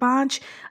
5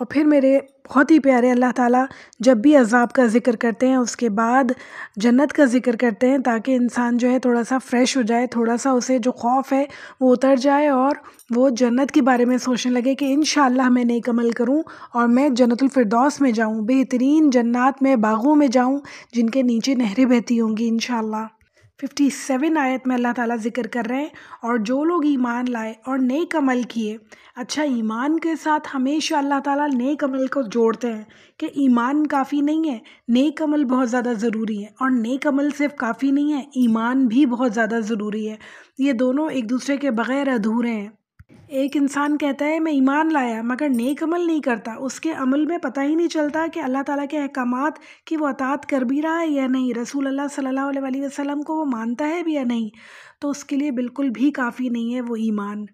اور پھر میرے بہت ہی پیارے اللہ تعالیٰ جب بھی عذاب کا ذکر کرتے ہیں اس کے بعد جنت کا ذکر کرتے ہیں، تاکہ انسان جو ہے تھوڑا سا فریش ہو جائے، تھوڑا سا اسے جو خوف ہے وہ اتر جائے، اور وہ جنت کے بارے میں سوچنے لگے کہ انشاءاللہ میں نیک عمل کروں اور میں جنت الفردوس میں جاؤں، بہترین جنات میں، باغوں میں جاؤں جن کے نیچے نہریں بہتی ہوں گی انشاءاللہ۔ 57 آیت میں اللہ تعالیٰ ذکر کر رہے ہیں، اور جو لوگ ایمان لائے اور نیک عمل کیے۔ اچھا، ایمان کے ساتھ ہمیشہ اللہ تعالیٰ نیک عمل کو جوڑتے ہیں کہ ایمان کافی نہیں ہے، نیک عمل بہت زیادہ ضروری ہے، اور نیک عمل صرف کافی نہیں ہے، ایمان بھی بہت زیادہ ضروری ہے۔ یہ دونوں ایک دوسرے کے بغیر ادھورے ہیں۔ ایک انسان کہتا ہے میں ایمان لایا مگر نیک عمل نہیں کرتا، اس کے عمل میں پتہ ہی نہیں چلتا کہ اللہ تعالیٰ کے احکامات کی وہ اطاعت کر بھی رہا ہے یا نہیں، رسول اللہ صلی اللہ علیہ وآلہ وسلم کو وہ مانتا ہے بھی یا نہیں، تو اس کے لیے بالکل بھی کافی نہیں ہے وہ ایمان۔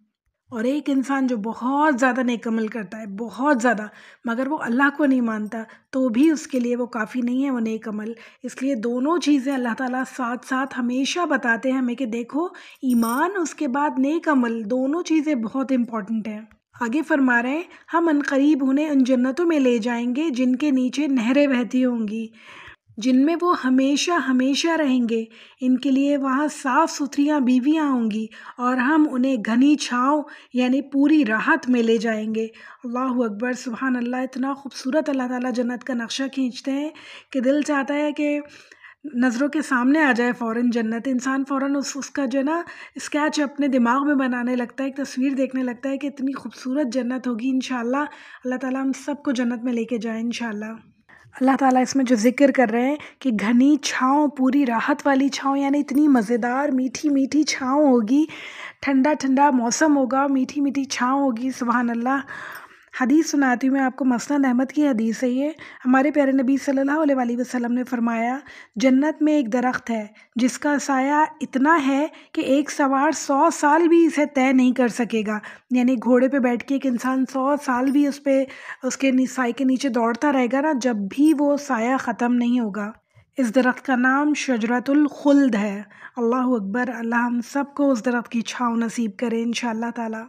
اور ایک انسان جو بہت زیادہ نیک عمل کرتا ہے، بہت زیادہ، مگر وہ اللہ کو نہیں مانتا، تو بھی اس کے لیے وہ کافی نہیں ہے وہ نیک عمل۔ اس لیے دونوں چیزیں اللہ تعالیٰ ساتھ ساتھ ہمیشہ بتاتے ہیں ہمیں کہ دیکھو، ایمان اس کے بعد نیک عمل، دونوں چیزیں بہت امپورٹنٹ ہیں۔ آگے فرما رہے ہیں ہم عنقریب انہیں ان جنتوں میں لے جائیں گے جن کے نیچے نہریں بہتی ہوں گی، جن میں وہ ہمیشہ ہمیشہ رہیں گے، ان کے لیے وہاں صاف ستھریاں بیویاں ہوں گی، اور ہم انہیں گھنی چھاؤں یعنی پوری راحت میں لے جائیں گے۔ اللہ اکبر، سبحان اللہ، اتنا خوبصورت اللہ تعالیٰ جنت کا نقشہ کھینچتے ہیں کہ دل چاہتا ہے کہ نظروں کے سامنے آ جائے فوراً جنت، انسان فوراً اس کا جو ہے نا اسکیچ اپنے دماغ میں بنانے لگتا ہے، ایک تصویر دیکھنے لگتا ہے کہ اتنی خوبصورت جنت ہوگی انشاءاللہ۔ اللہ تعالیٰ ہم سب کو جنت میں لے کے جائیں انشاءاللہ۔ اللہ تعالیٰ اس میں جو ذکر کر رہے ہیں کہ گھنی چھاؤں، پوری راحت والی چھاؤں، یعنی اتنی مزیدار میٹھی میٹھی چھاؤں ہوگی، ٹھنڈا ٹھنڈا موسم ہوگا، میٹھی میٹھی چھاؤں ہوگی، سبحان اللہ۔ حدیث سناتی ہوں میں آپ کو، مسند احمد کی حدیث ہے یہ۔ ہمارے پیارے نبی صلی اللہ علیہ وآلہ وسلم نے فرمایا جنت میں ایک درخت ہے جس کا سایہ اتنا ہے کہ ایک سوار 100 سال بھی اسے طے نہیں کر سکے گا، یعنی گھوڑے پہ بیٹھ کے ایک انسان 100 سال بھی اس کے سائے کے نیچے دوڑتا رہے گا نا، جب بھی وہ سایہ ختم نہیں ہوگا۔ اس درخت کا نام شجرۃ الخلد ہے۔ اللہ اکبر، اللہ ہم سب کو اس درخت کی چھاؤں نصیب کرے انشاءاللہ تعالی۔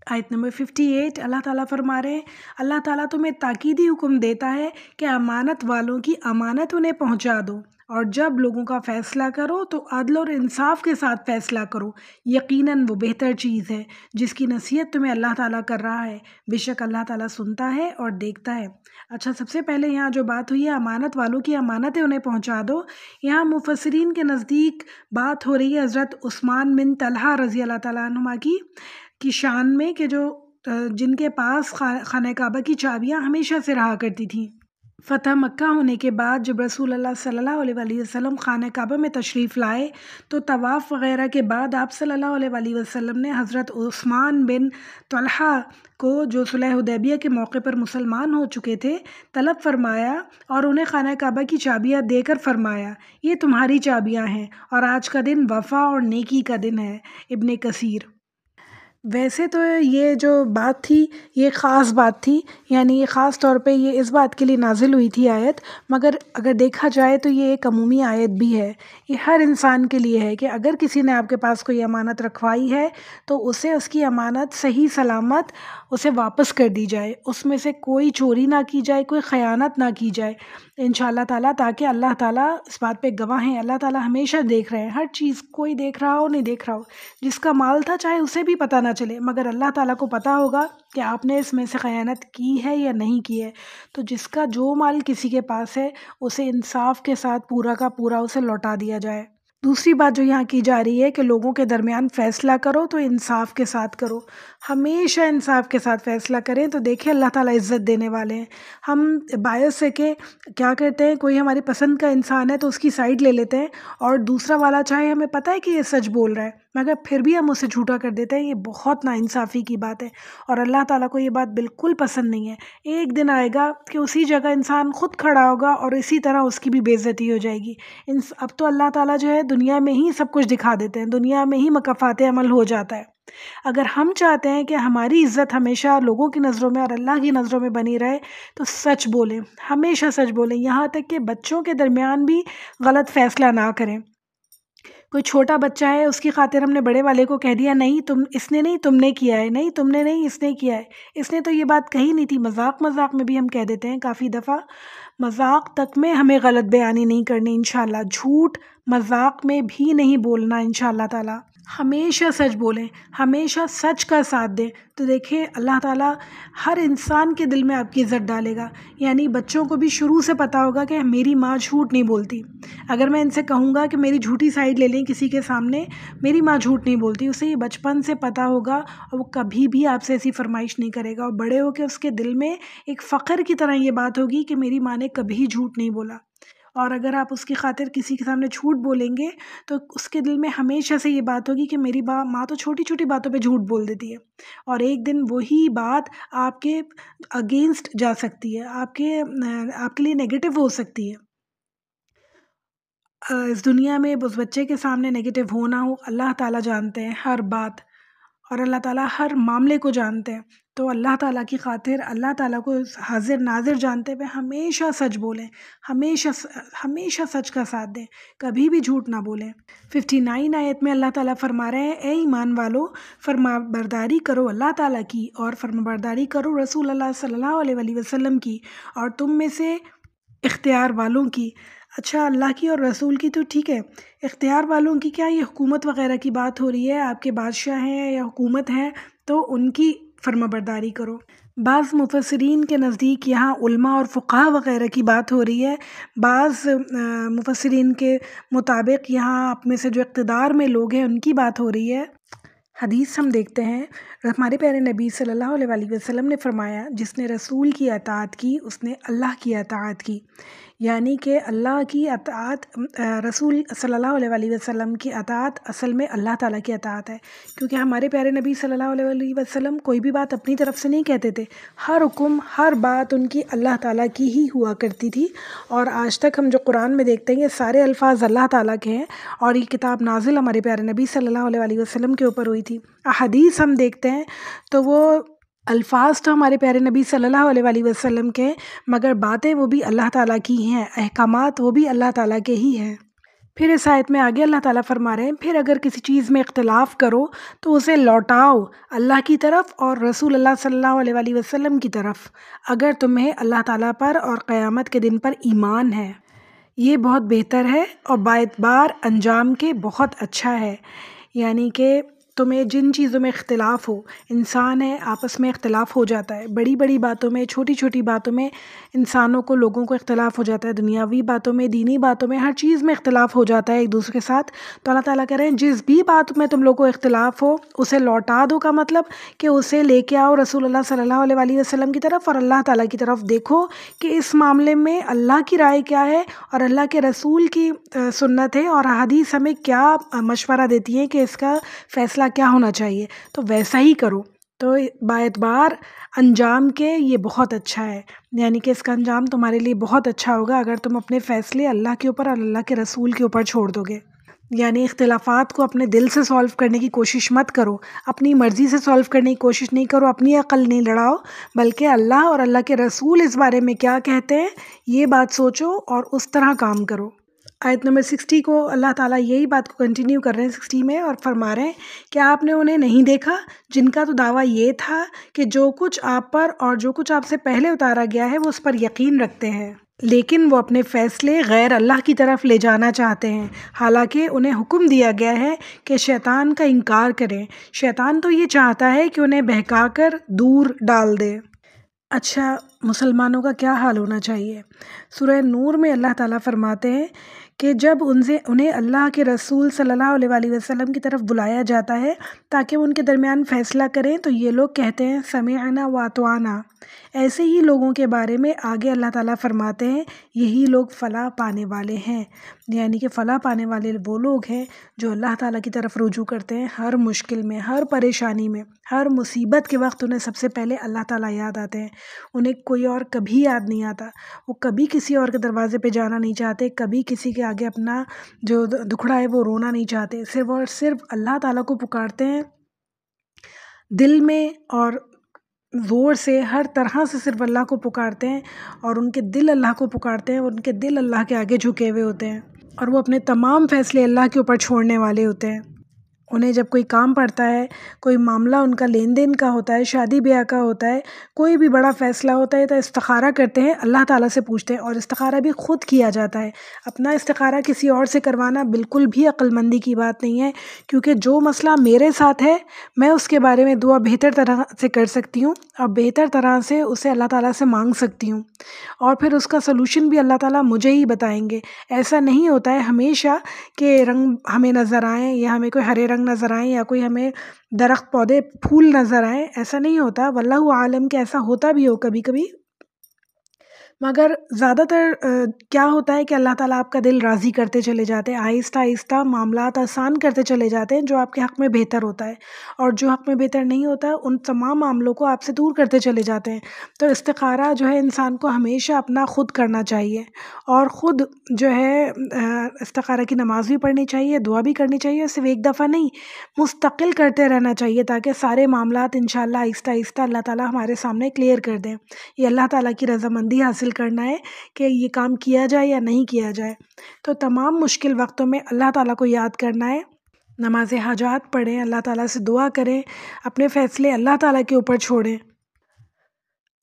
آیت نمبر 58 اللہ تعالیٰ فرما رہے ہیں اللہ تعالیٰ تمہیں تاکیدی حکم دیتا ہے کہ امانت والوں کی امانت انہیں پہنچا دو، اور جب لوگوں کا فیصلہ کرو تو عدل اور انصاف کے ساتھ فیصلہ کرو، یقیناً وہ بہتر چیز ہے جس کی نصیحت تمہیں اللہ تعالیٰ کر رہا ہے، بے شک اللہ تعالیٰ سنتا ہے اور دیکھتا ہے۔ اچھا، سب سے پہلے یہاں جو بات ہوئی ہے امانت والوں کی امانتیں انہیں پہنچا دو، یہاں مفسرین کے نزدیک بات ہو رہی ہے حضرت عثمان بن طلحہ رضی اللہ تعالیٰ عنہما کی شان میں، کہ جن کے پاس خانہ کعبہ کی چابیاں ہمیشہ سے رہا کرتی تھیں۔ فتح مکہ ہونے کے بعد جب رسول اللہ صلی اللہ علیہ وآلہ وسلم خانہ کعبہ میں تشریف لائے تو طواف وغیرہ کے بعد آپ صلی اللہ علیہ وآلہ وسلم نے حضرت عثمان بن طلحہ کو، جو صلح حدیبیہ کے موقع پر مسلمان ہو چکے تھے، طلب فرمایا اور انہیں خانہ کعبہ کی چابیاں دے کر فرمایا یہ تمہاری چابیاں ہیں، اور آج کا دن وفا اور نیکی کا دن ہے۔ ابن کثیر۔ ویسے تو یہ جو بات تھی یہ خاص بات تھی، یعنی یہ خاص طور پہ یہ اس بات کے لیے نازل ہوئی تھی آیت، مگر اگر دیکھا جائے تو یہ ایک عمومی آیت بھی ہے، یہ ہر انسان کے لیے ہے کہ اگر کسی نے آپ کے پاس کوئی امانت رکھوائی ہے تو اسے اس کی امانت صحیح سلامت اسے واپس کر دی جائے، اس میں سے کوئی چوری نہ کی جائے، کوئی خیانت نہ کی جائے انشاءاللہ تعالیٰ، تاکہ اللہ تعالیٰ اس بات پہ گواہ ہیں، اللہ تعالیٰ ہمیشہ دیکھ رہے ہیں ہر چیز، کوئی دیکھ رہا ہو نہیں دیکھ رہا ہو، جس کا مال تھا چاہے اسے بھی پتہ نہ چلے، مگر اللہ تعالیٰ کو پتہ ہوگا کہ آپ نے اس میں سے خیانت کی ہے یا نہیں کی ہے، تو جس کا جو مال کسی کے پاس ہے اسے انصاف کے ساتھ پورا کا پورا اسے لوٹا دیا جائے۔ دوسری بات جو یہاں کی جا رہی ہے کہ لوگوں کے درمیان فیصلہ کرو تو انصاف کے ساتھ کرو، ہمیشہ انصاف کے ساتھ فیصلہ کریں تو دیکھیں اللہ تعالیٰ عزت دینے والے ہیں۔ ہم باعث سے کہ کیا کرتے ہیں، کوئی ہماری پسند کا انسان ہے تو اس کی سائڈ لے لیتے ہیں، اور دوسرا والا چاہے ہمیں پتہ ہے کہ یہ سچ بول رہا ہے مگر پھر بھی ہم اسے جھوٹا کر دیتے ہیں، یہ بہت ناانصافی کی بات ہے، اور اللہ تعالیٰ کو یہ بات بالکل پسند نہیں ہے۔ ایک دن آئے گا کہ اسی جگہ انسان خود کھڑا ہوگا اور اسی طرح اس کی بھی بے عزتی ہو جائے گی۔ اب تو اللہ تعالیٰ جو ہے دنیا میں ہی سب کچھ دکھا دیتے ہیں، دنیا میں ہی مکافات عمل ہو جاتا ہے۔ اگر ہم چاہتے ہیں کہ ہماری عزت ہمیشہ لوگوں کی نظروں میں اور اللہ کی نظروں میں بنی رہے تو سچ بولیں، ہمیشہ سچ بولیں، یہاں تک کہ بچوں کے درمیان بھی غلط فیصلہ نہ کریں۔ کوئی چھوٹا بچہ ہے، اس کی خاطر ہم نے بڑے والے کو کہہ دیا نہیں تم، اس نے نہیں تم نے کیا ہے، نہیں تم نے نہیں اس نے کیا ہے، اس نے تو یہ بات کہی نہیں تھی۔ مذاق مذاق میں بھی ہم کہہ دیتے ہیں کافی دفعہ، مذاق تک میں ہمیں غلط بیانی نہیں کرنی انشاءاللہ، جھوٹ مذاق میں بھی نہیں بولنا انشاءاللہ تعالی، ہمیشہ سچ بولیں، ہمیشہ سچ کا ساتھ دیں، تو دیکھیں اللہ تعالیٰ ہر انسان کے دل میں آپ کی عزت ڈالے گا۔ یعنی بچوں کو بھی شروع سے پتہ ہوگا کہ میری ماں جھوٹ نہیں بولتی۔ اگر میں ان سے کہوں گا کہ میری جھوٹی سائڈ لے لیں کسی کے سامنے، میری ماں جھوٹ نہیں بولتی، اسے یہ بچپن سے پتہ ہوگا اور وہ کبھی بھی آپ سے ایسی فرمائش نہیں کرے گا، اور بڑے ہو کے اس کے دل میں ایک فخر کی طرح یہ بات ہوگی کہ میری ماں نے کبھی جھوٹ نہیں بولا۔ اور اگر آپ اس کی خاطر کسی کے سامنے جھوٹ بولیں گے تو اس کے دل میں ہمیشہ سے یہ بات ہوگی کہ میری ماں تو چھوٹی چھوٹی باتوں پہ جھوٹ بول دیتی ہے، اور ایک دن وہی بات آپ کے اگینسٹ جا سکتی ہے، آپ کے لیے نیگیٹو ہو سکتی ہے۔ اس دنیا میں اس بچے کے سامنے نیگیٹو ہو نہ ہو، اللہ تعالیٰ جانتے ہیں ہر بات، اور اللہ تعالیٰ ہر معاملے کو جانتے ہیں، تو اللہ تعالیٰ کی خاطر، اللہ تعالیٰ کو حاضر ناظر جانتے ہوئے ہمیشہ سچ بولیں، ہمیشہ سچ کا ساتھ دیں، کبھی بھی جھوٹ نہ بولیں۔ 59 آیت میں اللہ تعالیٰ فرما رہے ہیں اے ایمان والو، فرما برداری کرو اللہ تعالیٰ کی، اور فرما برداری کرو رسول اللہ صلی اللہ علیہ وسلم کی، اور تم میں سے اختیار والوں کی۔ اچھا، اللہ کی اور رسول کی تو ٹھیک ہے، اختیار والوں کی کیا یہ حکومت وغیرہ کی بات ہو رہی ہے؟ آپ کے بادشاہ ہیں یا حکومت ہے تو ان کی فرما برداری کرو۔ بعض مفسرین کے نزدیک یہاں علماء اور فقہاء وغیرہ کی بات ہو رہی ہے، بعض مفسرین کے مطابق یہاں آپ میں سے جو اقتدار میں لوگ ہیں ان کی بات ہو رہی ہے۔ حدیث ہم دیکھتے ہیں، ہمارے پیارے نبی صلی اللہ علیہ وسلم نے فرمایا جس نے رسول کی اطاعت کی اس نے اللہ کی اطاعت کی، یعنی کہ اللہ کی اطاعت، رسول صلی اللہ علیہ وسلم کی اطاعت اصل میں اللہ تعالیٰ کی اطاعت ہے، کیونکہ ہمارے پیارے نبی صلی اللہ علیہ وسلم کوئی بھی بات اپنی طرف سے نہیں کہتے تھے، ہر حکم ہر بات ان کی اللہ تعالیٰ کی ہی ہوا کرتی تھی، اور آج تک ہم جو قرآن میں دیکھتے ہیں یہ سارے الفاظ اللہ تعالیٰ کے ہیں، اور یہ کتاب نازل ہمارے پیارے نبی صلی اللہ علیہ وسلم کے اوپر ہوئی تھی۔ احادیث ہم دیکھتے ہیں تو وہ الفاظ تو ہمارے پیارے نبی صلی اللہ علیہ وسلم کے ہیں، مگر باتیں وہ بھی اللہ تعالیٰ کی ہیں، احکامات وہ بھی اللہ تعالیٰ کے ہی ہیں۔ پھر اس آیت میں آگے اللہ تعالیٰ فرما رہے ہیں پھر اگر کسی چیز میں اختلاف کرو تو اسے لوٹاؤ اللہ کی طرف اور رسول اللہ صلی اللہ علیہ وسلم کی طرف، اگر تمہیں اللہ تعالیٰ پر اور قیامت کے دن پر ایمان ہے، یہ بہت بہتر ہے اور باعتبار انجام کے بہت اچھا ہے۔ یعنی کہ تمہیں جن چیزوں میں اختلاف ہو، انسان ہے آپس میں اختلاف ہو جاتا ہے، بڑی بڑی باتوں میں، چھوٹی چھوٹی باتوں میں انسانوں کو، لوگوں کو اختلاف ہو جاتا ہے، دنیاوی باتوں میں، دینی باتوں میں، ہر چیز میں اختلاف ہو جاتا ہے ایک دوسرے کے ساتھ، تو اللہ تعالیٰ کہہ رہے ہیں جس بھی بات میں تم لوگوں کو اختلاف ہو اسے لوٹا دو، کا مطلب کہ اسے لے کے آؤ رسول اللہ صلی اللہ علیہ وسلم کی طرف اور اللہ تعالیٰ کی طرف، دیکھو کہ اس معاملے میں اللہ کی رائے کیا ہے اور اللہ کے رسول کی سنت ہے اور حدیث ہمیں کیا مشورہ دیتی ہے کہ اس کا فیصلہ کیا ہونا چاہیے، تو ویسا ہی کرو، تو باعتبار انجام کے یہ بہت اچھا ہے، یعنی کہ اس کا انجام تمہارے لیے بہت اچھا ہوگا اگر تم اپنے فیصلے اللہ کے اوپر اور اللہ کے رسول کے اوپر چھوڑ دو گے۔ یعنی اختلافات کو اپنے دل سے سولو کرنے کی کوشش مت کرو، اپنی مرضی سے سولو کرنے کی کوشش نہیں کرو، اپنی عقل نہیں لڑاؤ، بلکہ اللہ اور اللہ کے رسول اس بارے میں کیا کہتے ہیں یہ بات سوچو اور اس طرح کام کرو۔ آیت نمبر 60 کو اللہ تعالیٰ یہی بات کو کنٹینیو کر رہے ہیں 60 میں، اور فرما رہے ہیں کیا آپ نے انہیں نہیں دیکھا جن کا تو دعویٰ یہ تھا کہ جو کچھ آپ پر اور جو کچھ آپ سے پہلے اتارا گیا ہے وہ اس پر یقین رکھتے ہیں، لیکن وہ اپنے فیصلے غیر اللہ کی طرف لے جانا چاہتے ہیں، حالانکہ انہیں حکم دیا گیا ہے کہ شیطان کا انکار کریں، شیطان تو یہ چاہتا ہے کہ انہیں بہکا کر دور ڈال دے۔ اچھا، مسلمانوں کا کیا حال ہونا چاہیے؟ سورہ نور میں اللہ تعالیٰ فرماتے ہیں کہ جب انہیں اللہ کے رسول صلی اللہ علیہ وسلم کی طرف بلایا جاتا ہے تاکہ وہ ان کے درمیان فیصلہ کریں تو یہ لوگ کہتے ہیں سمعنا واطعنا۔ ایسے ہی لوگوں کے بارے میں آگے اللہ تعالیٰ فرماتے ہیں یہی لوگ فلاح پانے والے ہیں، یعنی کہ فلاح پانے والے وہ لوگ ہیں جو اللہ تعالیٰ کی طرف رجوع کرتے ہیں، ہر مشکل میں، ہر پریشانی میں، ہر مصیبت کے وقت انہیں سب سے پہلے اللہ تعالیٰ یاد آتے ہیں، انہیں کوئی اور کبھی یاد نہیں آتا، وہ کبھی کسی اور کے دروازے پہ جانا نہیں چاہتے، کبھی کسی کے آگے اپنا جو دکھڑا ہے وہ رونا نہیں چاہتے، صرف اور صرف اللہ تعالیٰ کو پکارتے ہیں دل میں اور زور سے، ہر طرح سے صرف اللہ کو پکارتے ہیں، اور ان کے دل اللہ کو پکارتے ہیں، ان کے دل اللہ کے آگے جھکے ہوئے ہوتے ہیں۔ اور وہ اپنے تمام فیصلے اللہ کے اوپر چھوڑنے والے ہوتے ہیں۔ انہیں جب کوئی کام پڑتا ہے، کوئی معاملہ ان کا لین دین کا ہوتا ہے، شادی بیاہ کا ہوتا ہے، کوئی بھی بڑا فیصلہ ہوتا ہے تو استخارہ کرتے ہیں، اللہ تعالیٰ سے پوچھتے ہیں، اور استخارہ بھی خود کیا جاتا ہے۔ اپنا استخارہ کسی اور سے کروانا بالکل بھی عقل مندی کی بات نہیں ہے، کیونکہ جو مسئلہ میرے ساتھ ہے میں اس کے بارے میں دعا بہتر طرح سے کر سکتی ہوں اور بہتر طرح سے اسے اللہ تعالیٰ سے مانگ سکتی ہوں، اور پھر اس کا سلوشن بھی اللہ تعالیٰ مجھے ہی بتائیں گے۔ ایسا نہیں ہوتا ہے ہمیشہ کہ رنگ ہمیں نظر آئیں یا ہمیں کوئی ہرے رنگ نظر آئیں یا کوئی ہمیں درخت پودے پھول نظر آئیں، ایسا نہیں ہوتا، واللہ عالم کہ ایسا ہوتا بھی ہو کبھی کبھی، مگر زیادہ تر کیا ہوتا ہے کہ اللہ تعالیٰ آپ کا دل راضی کرتے چلے جاتے ہیں، آہستہ آہستہ معاملات آسان کرتے چلے جاتے ہیں جو آپ کے حق میں بہتر ہوتا ہے، اور جو حق میں بہتر نہیں ہوتا ان تمام معاملوں کو آپ سے دور کرتے چلے جاتے ہیں۔ تو استخارہ جو ہے انسان کو ہمیشہ اپنا خود کرنا چاہیے، اور خود جو ہے استخارہ کی نماز بھی پڑھنی چاہیے، دعا بھی کرنی چاہیے، صرف ایک دفعہ نہیں، مستقل کرتے رہنا چاہیے، تاکہ سارے معاملات انشاءاللہ آہستہ آہستہ اللہ تعالیٰ ہمارے سامنے کلیئر کر دیں۔ یہ اللہ تعالیٰ کی رضامندی حاصل کرنا ہے کہ یہ کام کیا جائے یا نہیں کیا جائے۔ تو تمام مشکل وقتوں میں اللہ تعالیٰ کو یاد کرنا ہے، نماز حاجات پڑھیں، اللہ تعالیٰ سے دعا کریں، اپنے فیصلے اللہ تعالیٰ کے اوپر چھوڑیں۔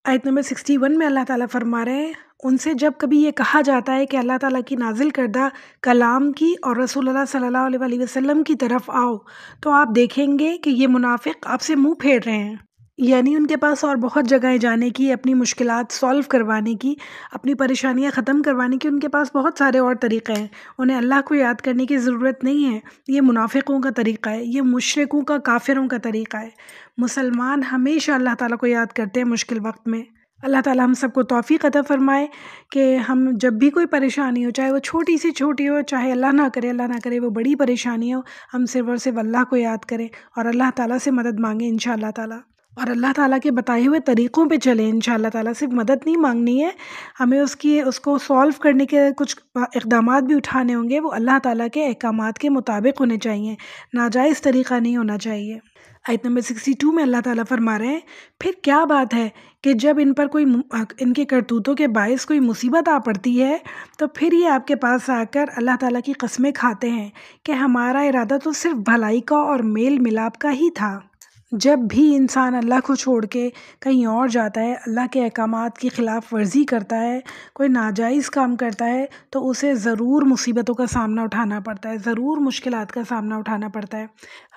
آیت نمبر 61 میں اللہ تعالیٰ فرما رہے ہیں، ان سے جب کبھی یہ کہا جاتا ہے کہ اللہ تعالیٰ کی نازل کردہ کلام کی اور رسول اللہ صلی اللہ علیہ وآلہ وسلم کی طرف آؤ، تو آپ دیکھیں گے کہ یہ منافق آپ سے منہ پھیر رہے ہیں، یعنی ان کے پاس اور بہت جگہیں جانے کی، اپنی مشکلات سولو کروانے کی، اپنی پریشانیاں ختم کروانے کی ان کے پاس بہت سارے اور طریقے ہیں۔ انہیں اللہ کو یاد کرنے کی ضرورت نہیں ہے، یہ منافقوں کا طریقہ ہے، یہ مشرکوں کا، کافروں کا طریقہ ہے۔ مسلمان ہمیشہ اللہ تعالیٰ کو یاد کرتے ہیں مشکل وقت میں۔ اللہ تعالیٰ ہم سب کو توفیق عطا فرمائے کہ ہم جب بھی کوئی پریشانی ہو، چاہے وہ چھوٹی سی چھوٹی ہو، چاہے اللہ نہ کرے وہ بڑی پریشانی ہو، ہم صرف اور صرف اللہ کو یاد کریں اور اللہ تعالیٰ سے مدد مانگیں انشاءاللہ تعالیٰ، اور اللہ تعالیٰ کے بتائے ہوئے طریقوں پہ چلیں انشاءاللہ تعالیٰ۔ صرف مدد نہیں مانگنی ہے، ہمیں اس کو سولو کرنے کے کچھ اقدامات بھی اٹھانے ہوں گے، وہ اللہ تعالیٰ کے احکامات کے مطابق ہونے چاہیے، ناجائز طریقہ نہیں ہونا چاہیے۔ آیت نمبر 62 میں اللہ تعالیٰ فرما رہے ہیں، پھر کیا بات ہے کہ جب ان پر کوئی ان کے کرتوتوں کے باعث کوئی مصیبت آ پڑتی ہے تو پھر یہ آپ کے پاس آ کر اللہ تعالیٰ کی قسمیں کھاتے ہیں کہ ہمارا ارادہ تو صرف بھلائی کا اور میل ملاپ کا ہی تھا۔ جب بھی انسان اللہ کو چھوڑ کے کہیں اور جاتا ہے، اللہ کے احکامات کی خلاف ورزی کرتا ہے، کوئی ناجائز کام کرتا ہے، تو اسے ضرور مصیبتوں کا سامنا اٹھانا پڑتا ہے، ضرور مشکلات کا سامنا اٹھانا پڑتا ہے۔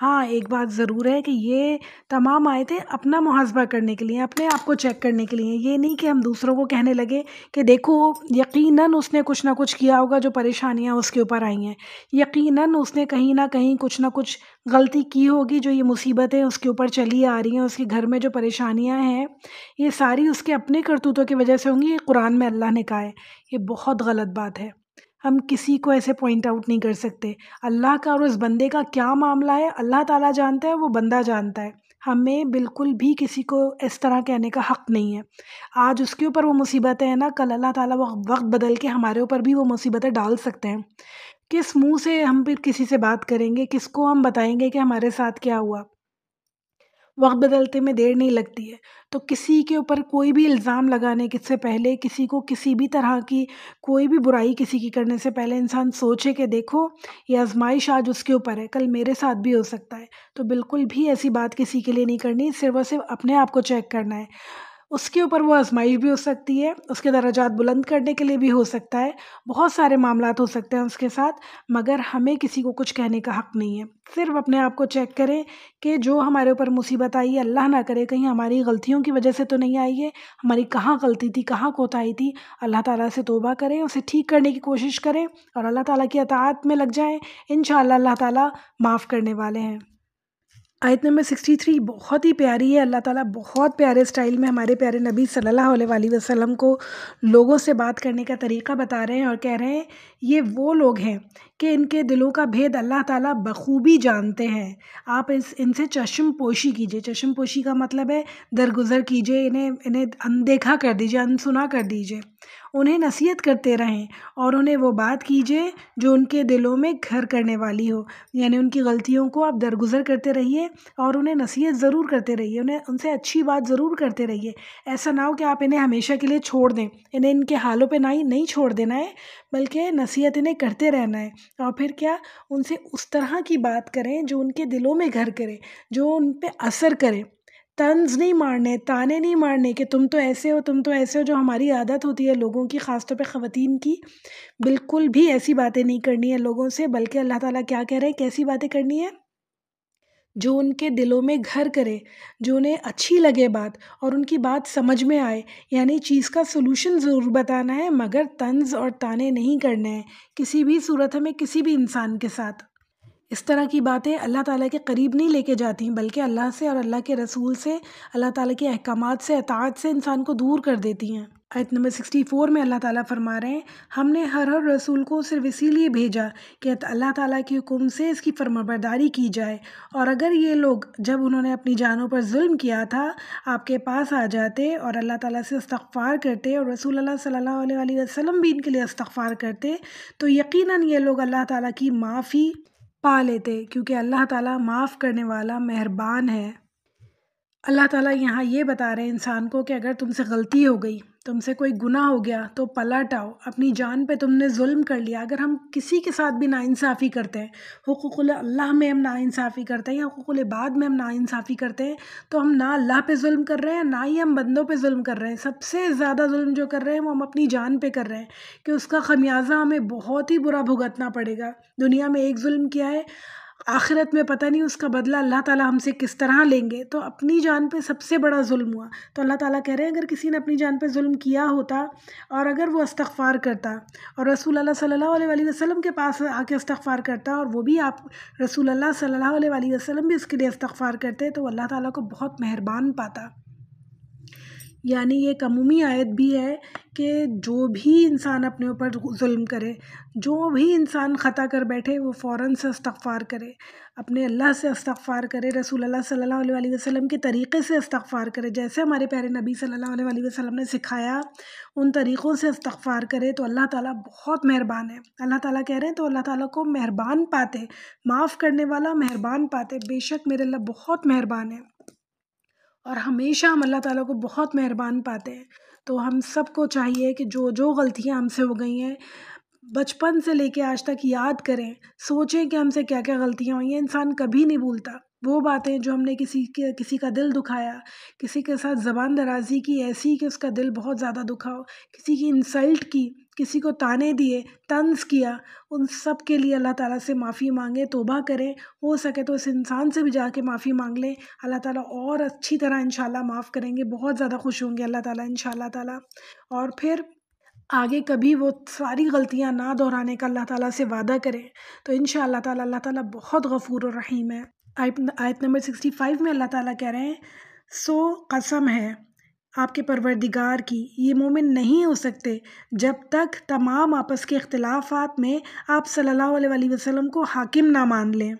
ہاں ایک بات ضرور ہے کہ یہ تمام آیتیں اپنا محاسبہ کرنے کے لیے، اپنے آپ کو چیک کرنے کے لیے، یہ نہیں کہ ہم دوسروں کو کہنے لگے کہ دیکھو یقیناً اس نے کچھ نہ کچھ کیا ہوگا جو پریشانیاں اس کے اوپر آئی ہیں، یقیناً اس نے کہیں نہ کہیں کچھ نہ کچھ غلطی کی ہوگی جو یہ مصیبتیں اس کے اوپر چلی آ رہی ہیں، اس کے گھر میں جو پریشانیاں ہیں یہ ساری اس کے اپنے کرتوتوں کی وجہ سے ہوں گی، یہ قرآن میں اللہ نے کہا ہے۔ یہ بہت غلط بات ہے، ہم کسی کو ایسے پوائنٹ آؤٹ نہیں کر سکتے۔ اللہ کا اور اس بندے کا کیا معاملہ ہے اللہ تعالیٰ جانتا ہے، وہ بندہ جانتا ہے، ہمیں بالکل بھی کسی کو اس طرح کہنے کا حق نہیں ہے۔ آج اس کے اوپر وہ مصیبتیں ہیں نا، کل اللہ تعالیٰ وقت بدل کے ہمارے اوپر بھی وہ مصیبتیں ڈال سکتے ہیں۔ کس منہ سے ہم پھر کسی سے بات کریں گے، کس کو ہم بتائیں گے کہ ہمارے ساتھ کیا ہوا؟ وقت بدلتے میں دیر نہیں لگتی ہے، تو کسی کے اوپر کوئی بھی الزام لگانے سے پہلے، کسی کو کسی بھی طرح کی کوئی بھی برائی کسی کی کرنے سے پہلے انسان سوچے کہ دیکھو یہ آزمائش آج اس کے اوپر ہے، کل میرے ساتھ بھی ہو سکتا ہے۔ تو بالکل بھی ایسی بات کسی کے لیے نہیں کرنی، صرف اور صرف اپنے آپ کو چیک کرنا ہے۔ اس کے اوپر وہ آزمائش بھی ہو سکتی ہے، اس کے درجات بلند کرنے کے لیے بھی ہو سکتا ہے، بہت سارے معاملات ہو سکتے ہیں اس کے ساتھ، مگر ہمیں کسی کو کچھ کہنے کا حق نہیں ہے۔ صرف اپنے آپ کو چیک کریں کہ جو ہمارے اوپر مصیبت آئی ہے، اللہ نہ کرے کہیں ہماری غلطیوں کی وجہ سے تو نہیں آئی ہے، ہماری کہاں غلطی تھی، کہاں کوتاہی تھی، اللہ تعالیٰ سے توبہ کریں، اسے ٹھیک کرنے کی کوشش کریں اور اللہ تعالیٰ کی اطاعت میں لگ جائیں، انشاءاللہ اللہ تعالیٰ معاف کرنے والے ہیں۔ آیت نمبر 63 بہت ہی پیاری ہے، اللہ تعالیٰ بہت پیارے اسٹائل میں ہمارے پیارے نبی صلی اللہ علیہ وآلہ وسلم کو لوگوں سے بات کرنے کا طریقہ بتا رہے ہیں اور کہہ رہے ہیں یہ وہ لوگ ہیں کہ ان کے دلوں کا بھید اللہ تعالیٰ بخوبی جانتے ہیں، آپ ان سے چشم پوشی کیجئے۔ چشم پوشی کا مطلب ہے درگزر کیجئے، انہیں اندیکھا کر دیجئے، انسنا کر دیجئے، انہیں نصیحت کرتے رہیں اور انہیں وہ بات کیجیے جو ان کے دلوں میں گھر کرنے والی ہو، یعنی ان کی غلطیوں کو آپ درگزر کرتے رہیے اور انہیں نصیحت ضرور کرتے رہیے، ان سے اچھی بات ضرور کرتے رہیے۔ ایسا نہ ہو کہ آپ انہیں ہمیشہ کے لیے چھوڑ دیں، انہیں ان کے حالوں پہ نہیں چھوڑ دینا ہے، بلکہ نصیحت انہیں کرتے رہنا ہے۔ اور پھر کیا، ان سے اس طرح کی بات کریں جو ان کے دلوں میں گھر کرے، جو ان پہ اثر کرے۔ طنز نہیں مارنے، تانے نہیں مارنے کہ تم تو ایسے ہو، تم تو ایسے ہو، جو ہماری عادت ہوتی ہے لوگوں کی، خاص طور پہ خواتین کی۔ بالکل بھی ایسی باتیں نہیں کرنی ہے لوگوں سے، بلکہ اللہ تعالیٰ کیا کہہ رہے ہیں، کیسی باتیں کرنی ہے؟ جو ان کے دلوں میں گھر کرے، جو انہیں اچھی لگے بات اور ان کی بات سمجھ میں آئے، یعنی چیز کا سلوشن ضرور بتانا ہے، مگر طنز اور تانے نہیں کرنے ہیں کسی بھی صورت میں کسی بھی انسان کے ساتھ۔ اس طرح کی باتیں اللہ تعالیٰ کے قریب نہیں لے کے جاتی، بلکہ اللہ سے اور اللہ کے رسول سے، اللہ تعالیٰ کے احکامات سے، اطاعت سے انسان کو دور کر دیتی ہیں۔ آیت نمبر 64 میں اللہ تعالیٰ فرما رہے ہیں، ہم نے ہر رسول کو صرف اسی لیے بھیجا کہ اللہ تعالیٰ کے حکم سے اس کی فرمانبرداری کی جائے، اور اگر یہ لوگ جب انہوں نے اپنی جانوں پر ظلم کیا تھا آپ کے پاس آ جاتے اور اللہ تعالیٰ سے استغفار کرتے اور رسول اللہ صلی اللہ علیہ وسلم بھی ان کے لیے استغفار کرتے، تو یقیناً یہ لوگ اللہ تعالیٰ کی معافی پا لیتے، کیونکہ اللہ تعالیٰ معاف کرنے والا مہربان ہے۔ اللہ تعالیٰ یہاں یہ بتا رہے ہیں انسان کو کہ اگر تم سے غلطی ہو گئی، تم سے کوئی گناہ ہو گیا، تو پلٹ آؤ، اپنی جان پہ تم نے ظلم کر لیا۔ اگر ہم کسی کے ساتھ بھی ناانصافی کرتے ہیں، حقوق اللہ میں ہم ناانصافی کرتے ہیں یا حقوق العباد میں ہم ناانصافی کرتے ہیں، تو ہم نہ اللہ پہ ظلم کر رہے ہیں، نہ ہی ہم بندوں پہ ظلم کر رہے ہیں۔ سب سے زیادہ ظلم جو کر رہے ہیں وہ ہم اپنی جان پہ کر رہے ہیں، کہ اس کا خمیازہ ہمیں بہت ہی برا بھگتنا پڑے گا۔ دنیا میں ایک ظلم کیا ہے، آخرت میں پتہ نہیں اس کا بدلہ اللہ تعالیٰ ہم سے کس طرح لیں گے۔ تو اپنی جان پہ سب سے بڑا ظلم ہوا۔ تو اللہ تعالیٰ کہہ رہے ہیں اگر کسی نے اپنی جان پہ ظلم کیا ہوتا اور اگر وہ استغفار کرتا اور رسول اللہ صلی اللہ علیہ وسلم کے پاس آ کے استغفار کرتا، اور وہ بھی آپ رسول اللہ صلی اللہ علیہ وسلم بھی اس کے لیے استغفار کرتے، تو اللہ تعالیٰ کو بہت مہربان پاتا۔ یعنی یہ ایک عمومی آیت بھی ہے کہ جو بھی انسان اپنے اوپر ظلم کرے، جو بھی انسان خطا کر بیٹھے، وہ فوراً سے استغفار کرے، اپنے اللہ سے استغفار کرے، رسول اللہ صلی اللہ علیہ وسلم کے طریقے سے استغفار کرے، جیسے ہمارے پیارے نبی صلی اللہ علیہ وسلم نے سکھایا ان طریقوں سے استغفار کرے، تو اللہ تعالیٰ بہت مہربان ہے۔ اللہ تعالیٰ کہہ رہے ہیں تو اللہ تعالیٰ کو مہربان پاتے، معاف کرنے والا مہربان پاتے، بے شک میرے اللہ بہت مہربان ہے، اور ہمیشہ ہم اللہ تعالیٰ کو بہت مہربان پاتے ہیں۔ تو ہم سب کو چاہیے کہ جو غلطیاں ہم سے ہو گئی ہیں، بچپن سے لے کے آج تک یاد کریں، سوچیں کہ ہم سے کیا کیا غلطیاں ہوئی ہیں۔ انسان کبھی نہیں بھولتا وہ باتیں جو ہم نے کسی کا دل دکھایا، کسی کے ساتھ زبان درازی کی ایسی کہ اس کا دل بہت زیادہ دکھا ہو، کسی کی انسلٹ کی، کسی کو تانے دیے، طنز کیا، ان سب کے لیے اللہ تعالیٰ سے معافی مانگیں، توبہ کریں، ہو سکے تو اس انسان سے بھی جا کے معافی مانگ لیں، اللہ تعالیٰ اور اچھی طرح انشاءاللہ معاف کریں گے، بہت زیادہ خوش ہوں گے اللہ تعالیٰ انشاءاللہ تعالیٰ۔ اور پھر آگے کبھی وہ ساری غلطیاں نہ دہرانے کا اللہ تعالیٰ سے وعدہ کریں، تو انشاءاللہ تعالیٰ اللہ تعالیٰ بہت غفور و رحیم ہے۔ آیت نمبر 65 میں اللہ تعالیٰ کہہ رہے ہیں، سو قسم ہے آپ کے پروردگار کی، یہ مومن نہیں ہو سکتے جب تک تمام آپس کے اختلافات میں آپ صلی اللہ علیہ وسلم کو حاکم نہ مان لیں،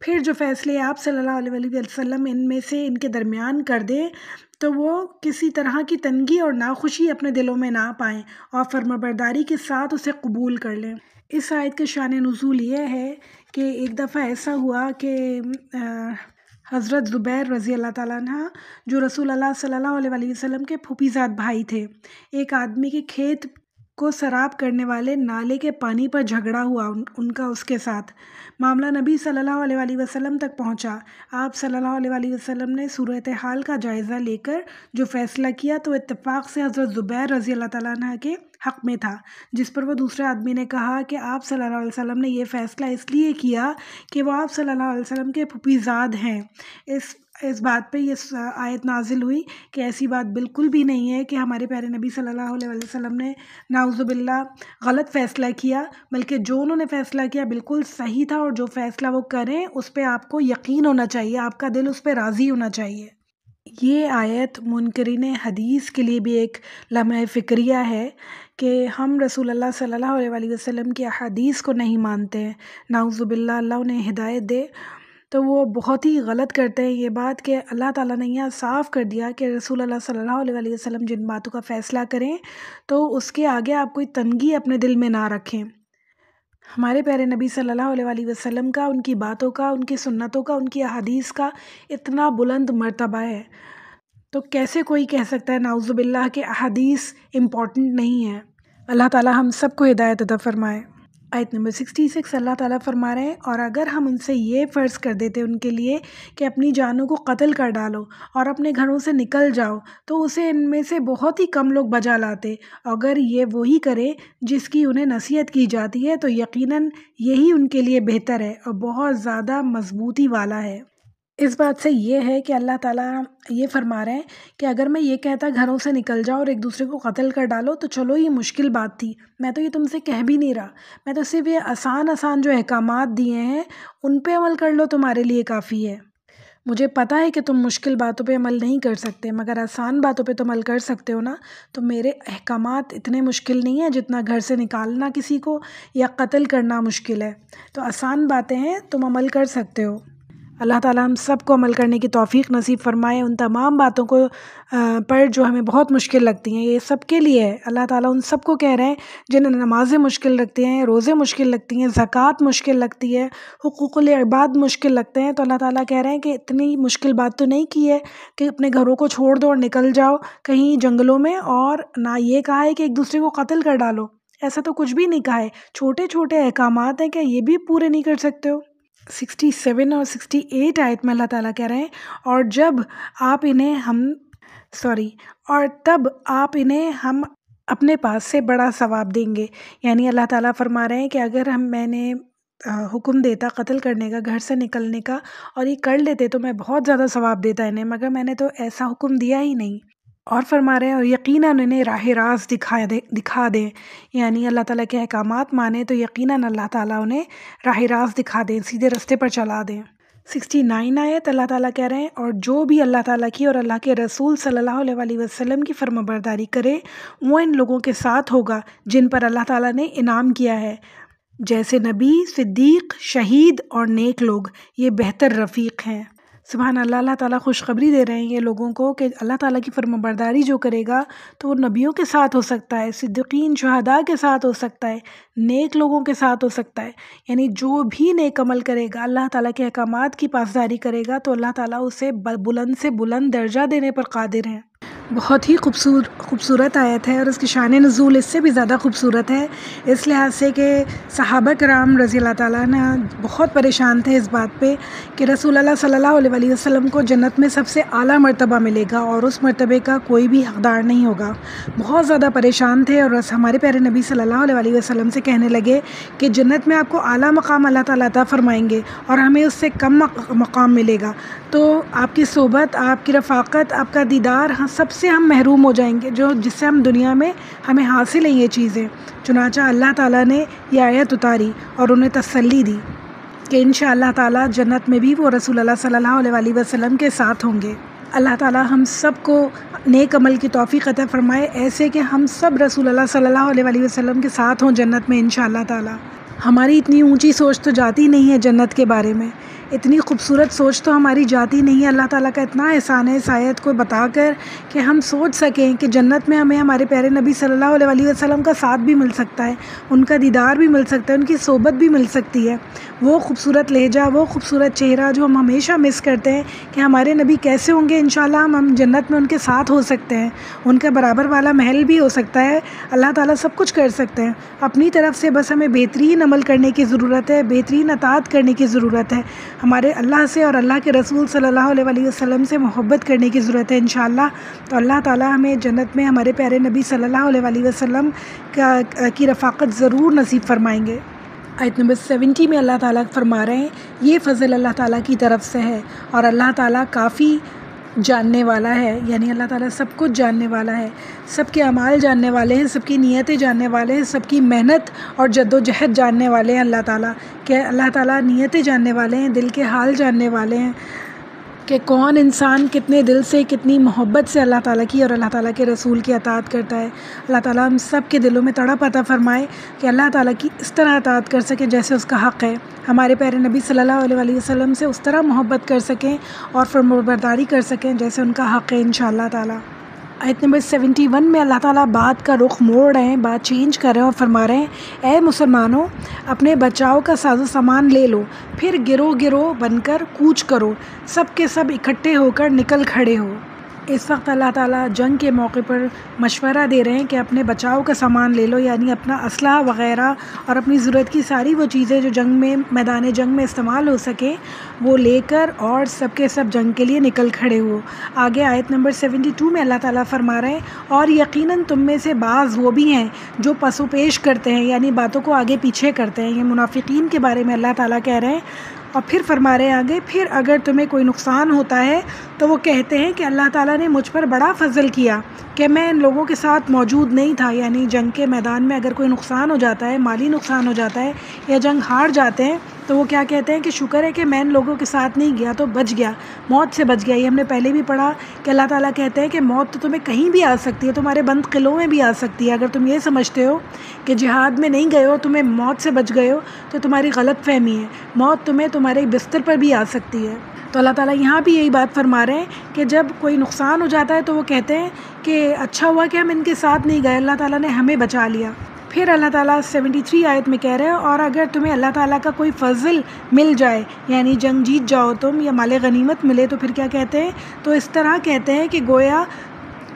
پھر جو فیصلے آپ صلی اللہ علیہ وسلم ان میں سے ان کے درمیان کر دیں تو وہ کسی طرح کی تنگی اور ناخوشی اپنے دلوں میں نہ پائیں اور فرمانبرداری کے ساتھ اسے قبول کر لیں۔ اس آیت کے شان نزول یہ ہے کہ ایک دفعہ ایسا ہوا کہ حضرت زبیر رضی اللہ تعالیٰ عنہ، جو رسول اللہ صلی اللہ علیہ وسلم کے پھوپھی زاد بھائی تھے، ایک آدمی کے کھیت کو سیراب کرنے والے نالے کے پانی پر جھگڑا ہوا ان کا اس کے ساتھ۔ معاملہ نبی صلی اللہ علیہ وسلم تک پہنچا۔ آپ صلی اللہ علیہ وسلم نے صورتحال کا جائزہ لے کر جو فیصلہ کیا تو اتفاق سے حضرت زبیر رضی اللہ تعالیٰ عنہ کے حق میں تھا، جس پر وہ دوسرے آدمی نے کہا کہ آپ صلی اللہ علیہ وسلم نے یہ فیصلہ اس لیے کیا کہ وہ آپ صلی اللہ علیہ وسلم کے پھوپھی زاد ہیں۔ اس بات پہ یہ آیت نازل ہوئی کہ ایسی بات بالکل بھی نہیں ہے کہ ہمارے پیارے نبی صلی اللہ علیہ وسلم نے نعوذ باللہ غلط فیصلہ کیا، بلکہ جو انہوں نے فیصلہ کیا بالکل صحیح تھا، اور جو فیصلہ وہ کریں اس پہ آپ کو یقین ہونا چاہیے، آپ کا دل اس پہ راضی ہونا چاہیے۔ یہ آیت منکرین حدیث کے لیے بھی ایک لمحہ فکریہ ہے کہ ہم رسول اللہ صلی اللہ علیہ وسلم کی احادیث کو نہیں مانتے ہیں، نعوذ باللہ، اللہ انہیں ہدایت دے۔ تو وہ بہت ہی غلط کرتے ہیں یہ بات کہ اللہ تعالیٰ نے یہاں صاف کر دیا کہ رسول اللہ صلی اللہ علیہ وآلہ وسلم جن باتوں کا فیصلہ کریں تو اس کے آگے آپ کوئی تنگی اپنے دل میں نہ رکھیں۔ ہمارے پیارے نبی صلی اللہ علیہ وآلہ وسلم کا، ان کی باتوں کا، ان کی سنتوں کا، ان کی احادیث کا اتنا بلند مرتبہ ہے، تو کیسے کوئی کہہ سکتا ہے نعوذ باللہ کہ احادیث امپورٹنٹ نہیں ہے۔ اللہ تعالیٰ ہم سب کو ہدایت عطا فرمائے۔ آیت نمبر 66 اللہ تعالیٰ فرما رہے ہیں، اور اگر ہم ان سے یہ فرض کر دیتے ان کے لیے کہ اپنی جانوں کو قتل کر ڈالو اور اپنے گھروں سے نکل جاؤ، تو اسے ان میں سے بہت ہی کم لوگ بجا لاتے۔ اگر یہ وہی کرے جس کی انہیں نصیحت کی جاتی ہے تو یقیناً یہی ان کے لیے بہتر ہے اور بہت زیادہ مضبوطی والا ہے۔ اس بات سے یہ ہے کہ اللہ تعالیٰ یہ فرما رہے ہیں کہ اگر میں یہ کہتا گھروں سے نکل جاؤ اور ایک دوسرے کو قتل کر ڈالو تو چلو یہ مشکل بات تھی، میں تو یہ تم سے کہہ بھی نہیں رہا، میں تو صرف یہ آسان جو احکامات دیے ہیں ان پہ عمل کر لو، تمہارے لیے کافی ہے۔ مجھے پتہ ہے کہ تم مشکل باتوں پہ عمل نہیں کر سکتے، مگر آسان باتوں پہ تم عمل کر سکتے ہو نا، تو میرے احکامات اتنے مشکل نہیں ہیں جتنا گھر سے نکالنا کسی کو یا قتل کرنا مشکل ہے، تو آسان باتیں ہیں، تم عمل کر سکتے ہو۔ اللہ تعالیٰ ہم سب کو عمل کرنے کی توفیق نصیب فرمائے ان تمام باتوں کو پر جو ہمیں بہت مشکل لگتی ہیں۔ یہ سب کے لیے ہے، اللہ تعالیٰ ان سب کو کہہ رہے ہیں جنہیں نمازیں مشکل لگتی ہیں، روزے مشکل لگتی ہیں، زکوٰۃ مشکل لگتی ہے، حقوق العباد مشکل لگتے ہیں، تو اللہ تعالیٰ کہہ رہے ہیں کہ اتنی مشکل بات تو نہیں کی ہے کہ اپنے گھروں کو چھوڑ دو اور نکل جاؤ کہیں جنگلوں میں، اور نہ یہ کہا ہے کہ ایک دوسرے کو قتل کر ڈالو، ایسا تو کچھ بھی نہیں کہا ہے۔ چھوٹے چھوٹے احکامات ہیں، کیا یہ بھی پورے نہیں کر سکتے ہو؟ 67 اور 68 آیت میں اللہ تعالیٰ کہہ رہے ہیں، اور تب آپ انہیں ہم اپنے پاس سے بڑا ثواب دیں گے۔ یعنی اللہ تعالیٰ فرما رہے ہیں کہ اگر میں نے حکم دیتا قتل کرنے کا، گھر سے نکلنے کا، اور یہ کر لیتے تو میں بہت زیادہ ثواب دیتا انہیں، مگر میں نے تو ایسا حکم دیا ہی نہیں۔ اور فرما رہے ہیں اور یقیناً انہیں راہ راست دکھا دیں، یعنی اللہ تعالیٰ کے احکامات مانیں تو یقیناً اللہ تعالیٰ انہیں راہ راست دکھا دیں، سیدھے رستے پر چلا دیں۔ 69 آیت اللہ تعالیٰ کہہ رہے ہیں، اور جو بھی اللہ تعالیٰ کی اور اللہ کے رسول صلی اللہ علیہ وآلہ وسلم کی فرمانبرداری کرے وہ ان لوگوں کے ساتھ ہوگا جن پر اللہ تعالیٰ نے انعام کیا ہے، جیسے نبی، صدیق، شہید اور نیک لوگ، یہ بہتر رفیق ہیں۔ سبحان اللہ، اللہ تعالیٰ خوشخبری دے رہے ہیں یہ لوگوں کو کہ اللہ تعالیٰ کی فرمانبرداری جو کرے گا تو وہ نبیوں کے ساتھ ہو سکتا ہے، صدیقین، شہداء کے ساتھ ہو سکتا ہے، نیک لوگوں کے ساتھ ہو سکتا ہے، یعنی جو بھی نیک عمل کرے گا، اللہ تعالیٰ کے احکامات کی پاسداری کرے گا تو اللہ تعالیٰ اسے بلند سے بلند درجہ دینے پر قادر ہیں۔ بہت ہی خوبصورت آیت ہے، اور اس کی شان نزول اس سے بھی زیادہ خوبصورت ہے، اس لحاظ سے کہ صحابہ کرام رضی اللہ تعالیٰ عنہ بہت پریشان تھے اس بات پہ کہ رسول اللہ صلی اللہ علیہ وآلہ وسلم کو جنت میں سب سے اعلیٰ مرتبہ ملے گا اور اس مرتبے کا کوئی بھی حقدار نہیں ہوگا۔ بہت زیادہ پریشان تھے، اور ہمارے پیارے نبی صلی اللہ علیہ وآلہ وسلم سے کہنے لگے کہ جنت میں آپ کو اعلیٰ مقام اللہ تعالیٰ عطا فرمائیں گے اور ہمیں اس سے کم مقام ملے گا، تو آپ کی صحبت، آپ کی رفاقت، آپ کا دیدار، سب سے ہم محروم ہو جائیں گے، جس سے ہم دنیا میں ہمیں حاصل ہیں یہ چیزیں۔ چنانچہ اللہ تعالیٰ نے یہ آیت اتاری اور انہیں تسلی دی کہ انشاءاللہ تعالیٰ جنت میں بھی وہ رسول اللہ صلی اللہ علیہ وآلہ وسلم کے ساتھ ہوں گے۔ اللہ تعالیٰ ہم سب کو نیک عمل کی توفیق عطا فرمائے، ایسے کہ ہم سب رسول اللہ صلی اللہ علیہ وآلہ وسلم کے ساتھ ہوں جنت میں انشاءاللہ تعالیٰ۔ ہماری اتنی اونچی سوچ تو جاتی نہیں ہے جنت کے بارے میں، اتنی خوبصورت سوچ تو ہماری جاتی نہیں ہے۔ اللہ تعالیٰ کا اتنا احسان ہے اس آیت کو بتا کر کہ ہم سوچ سکیں کہ جنت میں ہمیں ہمارے پیارے نبی صلی اللہ علیہ وآلہ وسلم کا ساتھ بھی مل سکتا ہے، ان کا دیدار بھی مل سکتا ہے، ان کی صحبت بھی مل سکتی ہے۔ وہ خوبصورت لہجہ، وہ خوبصورت چہرہ جو ہم ہمیشہ مس کرتے ہیں کہ ہمارے نبی کیسے ہوں گے، انشاءاللہ ہم جنت میں ان کے ساتھ ہو سکتے ہیں، ان کے برابر والا محل بھی ہو سکتا ہے۔ اللہ تعالیٰ سب کچھ کر سکتے ہیں، اپنی طرف سے بس ہمیں بہترین عمل کرنے کی ضرورت ہے، بہترین اطاعت کرنے کی ضرورت ہے، ہمارے اللہ سے اور اللہ کے رسول صلی اللہ علیہ وآلہ وسلم سے محبت کرنے کی ضرورت ہے انشاءاللہ۔ تو اللہ تعالیٰ ہمیں جنت میں ہمارے پیارے نبی صلی اللہ علیہ وآلہ وسلم کی رفاقت ضرور نصیب فرمائیں گے۔ آیت نمبر 70 میں اللہ تعالیٰ فرما رہے ہیں، یہ فضل اللہ تعالیٰ کی طرف سے ہے اور اللہ تعالیٰ کافی جاننے والا ہے، یعنی اللہ تعالیٰ سب کچھ جاننے والا ہے، سب کے اعمال جاننے والے ہیں، سب کی نیتیں جاننے والے ہیں، سب کی محنت اور جد و جہد جاننے والے ہیں۔ اللہ تعالیٰ کہ اللہ تعالیٰ نیتیں جاننے والے ہیں، دل کے حال جاننے والے ہیں، کہ کون انسان کتنے دل سے کتنی محبت سے اللہ تعالیٰ کی اور اللہ تعالیٰ کے رسول کی اطاعت کرتا ہے۔ اللہ تعالیٰ ہم سب کے دلوں میں تڑپ عطا فرمائے کہ اللہ تعالیٰ کی اس طرح اطاعت کر سکیں جیسے اس کا حق ہے، ہمارے پیارے نبی صلی اللہ علیہ وآلہ وسلم سے اس طرح محبت کر سکیں اور فرمانبرداری کر سکیں جیسے ان کا حق ہے انشاءاللہ تعالیٰ۔ آیت نمبر 71 میں اللہ تعالیٰ بات کا رخ موڑ رہے ہیں، بات چینج کر رہے ہیں اور فرما رہے ہیں اے مسلمانوں، اپنے بچاؤ کا ساز و سامان لے لو، پھر گروہ گروہ بن کر کوچ کرو، سب کے سب اکٹھے ہو کر نکل کھڑے ہو۔ اس وقت اللہ تعالیٰ جنگ کے موقع پر مشورہ دے رہے ہیں کہ اپنے بچاؤ کا سامان لے لو، یعنی اپنا اسلحہ وغیرہ اور اپنی ضرورت کی ساری وہ چیزیں جو جنگ میں میدان جنگ میں استعمال ہو سکیں وہ لے کر اور سب کے سب جنگ کے لیے نکل کھڑے ہو۔ آگے آیت نمبر 72 میں اللہ تعالیٰ فرما رہے ہیں اور یقیناً تم میں سے بعض وہ بھی ہیں جو پسو پیش کرتے ہیں، یعنی باتوں کو آگے پیچھے کرتے ہیں۔ یہ منافقین کے بارے میں اللہ تعالیٰ کہہ رہے ہیں اور پھر فرما رہے ہیں آگے، پھر اگر تمہیں کوئی نقصان ہوتا ہے تو وہ کہتے ہیں کہ اللہ تعالیٰ نے مجھ پر بڑا فضل کیا کہ میں ان لوگوں کے ساتھ موجود نہیں تھا، یعنی جنگ کے میدان میں اگر کوئی نقصان ہو جاتا ہے، مالی نقصان ہو جاتا ہے یا جنگ ہار جاتے ہیں تو وہ کیا کہتے ہیں کہ شکر ہے کہ میں ان لوگوں کے ساتھ نہیں گیا تو بچ گیا، موت سے بچ گیا۔ یہ ہم نے پہلے بھی پڑھا کہ اللہ تعالیٰ کہتے ہیں کہ موت تو تمہیں کہیں بھی آ سکتی ہے، تمہارے بند قلعوں میں بھی آ سکتی ہے۔ اگر تم یہ سمجھتے ہو کہ جہاد میں نہیں گئے ہو تمہیں موت سے بچ گئے ہو تو تمہاری غلط فہمی ہے، موت تمہیں تمہارے بستر پر بھی آ سکتی ہے۔ تو اللہ تعالیٰ یہاں بھی یہی بات فرما رہے ہیں کہ جب کوئی نقصان ہو جاتا ہے تو وہ کہتے ہیں کہ اچھا ہوا کہ ہم ان کے ساتھ نہیں گئے، اللہ تعالیٰ نے ہمیں بچا لیا۔ پھر اللہ تعالیٰ 73 آیت میں کہہ رہے ہیں اور اگر تمہیں اللہ تعالیٰ کا کوئی فضل مل جائے، یعنی جنگ جیت جاؤ تم یا مال غنیمت ملے، تو پھر کیا کہتے ہیں؟ تو اس طرح کہتے ہیں کہ گویا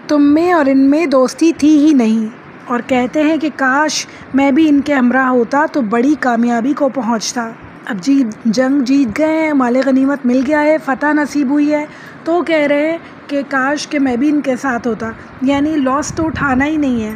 تم میں اور ان میں دوستی تھی ہی نہیں، اور کہتے ہیں کہ کاش میں بھی ان کے ہمراہ ہوتا تو بڑی کامیابی کو پہنچتا۔ اب جنگ جیت گئے ہیں، مال غنیمت مل گیا ہے، فتح نصیب ہوئی ہے، تو کہہ رہے ہیں کہ کاش کہ میں بھی ان کے ساتھ ہوتا، یعنی لاس تو اٹھانا ہی نہیں ہے،